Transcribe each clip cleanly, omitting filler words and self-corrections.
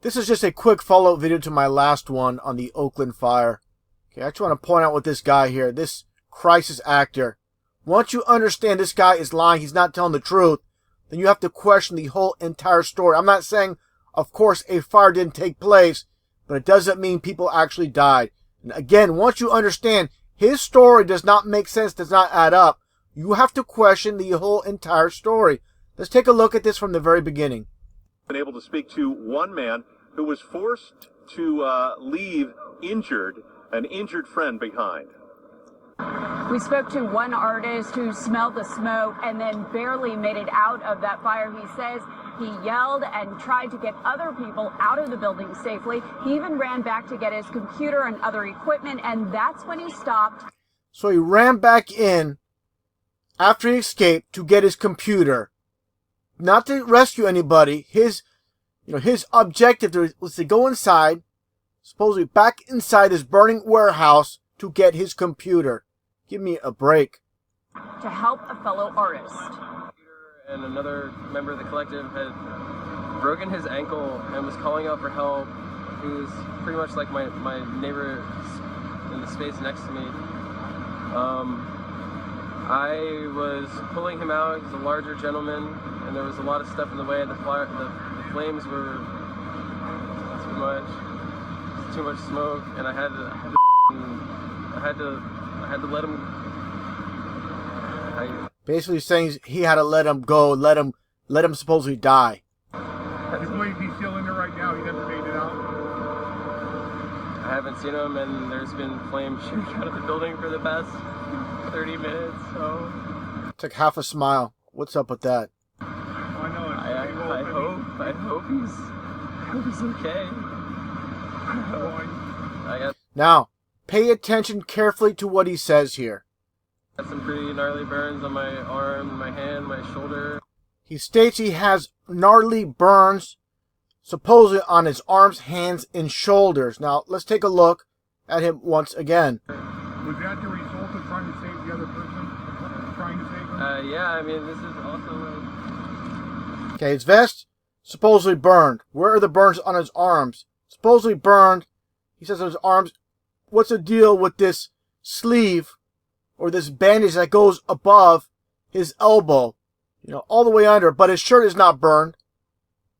This is just a quick follow-up video to my last one on the Oakland fire. Okay, I just want to point out with this guy here, this crisis actor. Once you understand this guy is lying, he's not telling the truth, then you have to question the whole entire story. I'm not saying, of course, a fire didn't take place, but it doesn't mean people actually died. And again, once you understand his story does not make sense, does not add up, you have to question the whole entire story. Let's take a look at this from the very beginning. Been able to speak to one man who was forced to leave an injured friend behind. We spoke to one artist who smelled the smoke and then barely made it out of that fire. He says he yelled and tried to get other people out of the building safely. He even ran back to get his computer and other equipment, and that's when he stopped. So he ran back in after he escaped to get his computer. Not to rescue anybody. His objective was to go inside, supposedly back inside this burning warehouse to get his computer. Give me a break. To help a fellow artist. And another member of the collective had broken his ankle and was calling out for help. He was pretty much like my neighbor in the space next to me. I was pulling him out. He's a larger gentleman, and there was a lot of stuff in the way. The flames were too much smoke, and I had to let him. Basically saying he had to let him go, let him supposedly die. You believe he's still in there right now? He never made it out? I haven't seen him, and there's been flames shooting out of the building for the past 30 minutes, so... Took half a smile. What's up with that? I know. I hope he's okay. Now, pay attention carefully to what he says here. Got some pretty gnarly burns on my arm, my hand, my shoulder. He states he has gnarly burns, supposedly on his arms, hands, and shoulders. Now, let's take a look at him once again. Was that the result of trying to save the other person? Trying to save him? Yeah, I mean, this is also like... Okay, his vest, supposedly burned. Where are the burns on his arms? Supposedly burned. He says on his arms, what's the deal with this sleeve or this bandage that goes above his elbow? All the way under, but his shirt is not burned.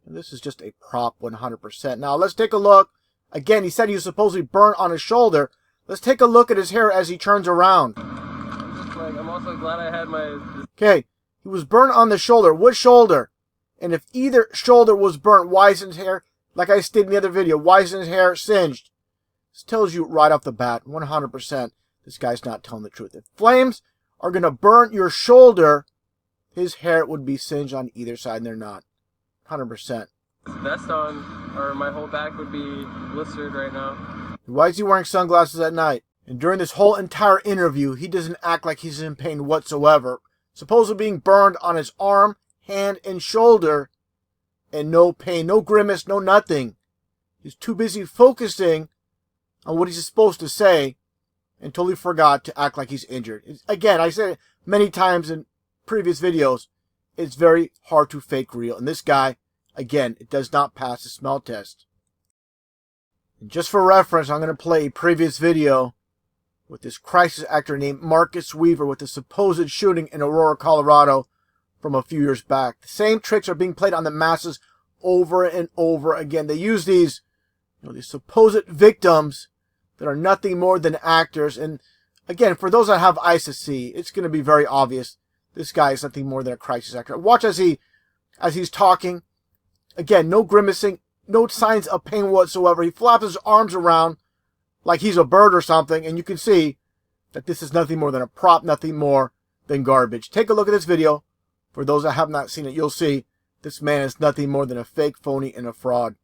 And this is just a prop 100%. Now, let's take a look. Again, he said he was supposedly burned on his shoulder. Let's take a look at his hair as he turns around. I'm also glad I had my... Okay, he was burned on the shoulder. Which shoulder? And if either shoulder was burnt, why isn't his hair, like I stated in the other video, why isn't his hair singed? This tells you right off the bat, 100%, this guy's not telling the truth. If flames are going to burn your shoulder, his hair would be singed on either side, and they're not. 100%. Vest on, or my whole back would be blistered right now. Why is he wearing sunglasses at night? And during this whole entire interview, he doesn't act like he's in pain whatsoever. Supposedly being burned on his arm, hand, and shoulder, and no pain, no grimace, no nothing. He's too busy focusing on what he's supposed to say and totally forgot to act like he's injured. Again, I said it many times in previous videos, it's very hard to fake real. And this guy, again, it does not pass the smell test. And just for reference, I'm going to play a previous video with this crisis actor named Marcus Weaver with the supposed shooting in Aurora, Colorado from a few years back. The same tricks are being played on the masses over and over again. They use these supposed victims that are nothing more than actors. And again, for those that have eyes to see, it's going to be very obvious. This guy is nothing more than a crisis actor. Watch as he's talking. Again, no grimacing, no signs of pain whatsoever. He flaps his arms around like he's a bird or something, and you can see that this is nothing more than a prop, nothing more than garbage. Take a look at this video. For those that have not seen it, you'll see this man is nothing more than a fake, phony, and a fraud.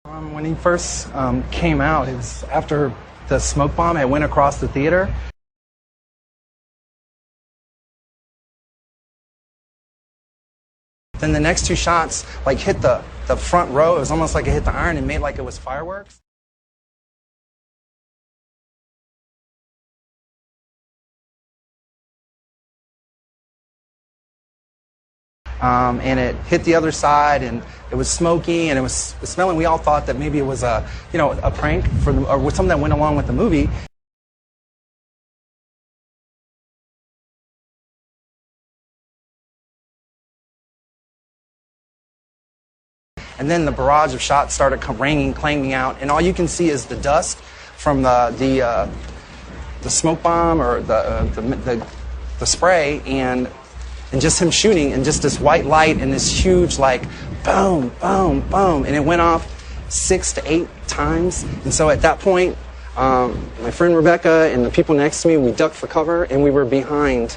When he first came out, it was after the smoke bomb had went across the theater. Then the next two shots hit the front row. It was almost like it hit the iron and made like it was fireworks. and it hit the other side, and it was smoky, and it was smelling. We all thought that maybe it was a prank or something that went along with the movie. And then the barrage of shots started ringing, clanging out, and all you can see is the dust from the smoke bomb or the spray, and just him shooting, and just this white light and this huge like boom, boom, boom, and it went off 6 to 8 times. And so at that point, my friend Rebecca and the people next to me, we ducked for cover, and we were behind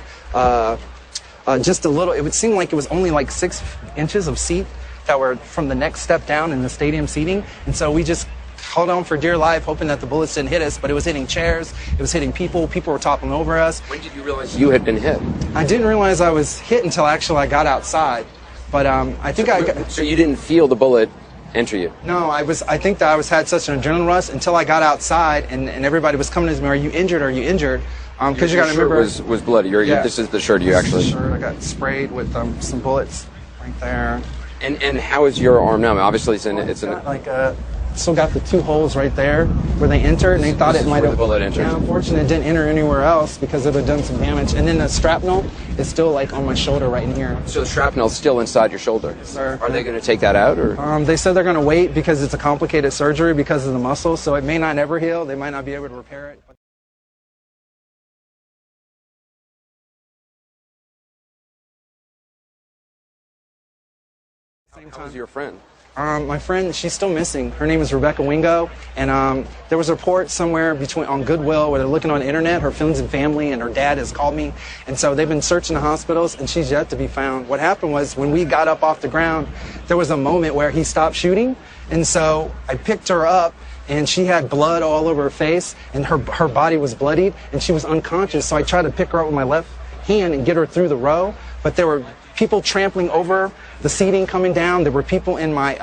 just a little. It would seem like it was only like 6 inches of seat that were from the next step down in the stadium seating, and so we just held on for dear life, hoping that the bullets didn't hit us, but it was hitting chairs, it was hitting people were toppling over us. When did you realize you had been hit? I didn't realize I was hit until actually I got outside, but I think So you didn't feel the bullet enter you? No, I think that I had such an adrenaline rush until I got outside, and everybody was coming to me, are you injured, are you injured? Because you got to remember, shirt was bloody. Yeah, this is the shirt you actually. This is the shirt. I got sprayed with some bullets right there. And how is your arm now? I mean, obviously, Still got the 2 holes right there where they entered, and they thought it might have. The bullet entered. Yeah, unfortunately, it didn't enter anywhere else because it would have done some damage. And then the shrapnel is still like on my shoulder right in here. So the shrapnel's still inside your shoulder. Yes, sir. Are they going to take that out, or? They said they're going to wait because it's a complicated surgery because of the muscle, so it may not ever heal. They might not be able to repair it. How was your friend? My friend, she's still missing. Her name is Rebecca Wingo, and there was a report somewhere on Goodwill where they're looking on the internet, her friends and family, and her dad has called me, and so they've been searching the hospitals, and she's yet to be found. What happened was when we got up off the ground, there was a moment where he stopped shooting, and so I picked her up, and she had blood all over her face, and her body was bloodied, and she was unconscious, so I tried to pick her up with my left hand and get her through the row, but there were people trampling over the seating coming down. There were people in my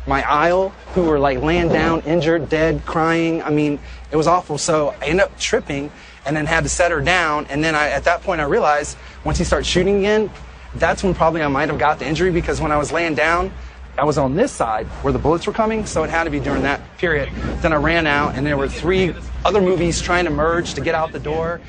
aisle who were like laying down, injured, dead, crying. I mean, it was awful. So I ended up tripping and then had to set her down. And then at that point I realized once he started shooting again, that's when probably I might have got the injury, because when I was laying down, I was on this side where the bullets were coming, so it had to be during that period. Then I ran out, and there were 3 other movies trying to merge to get out the door.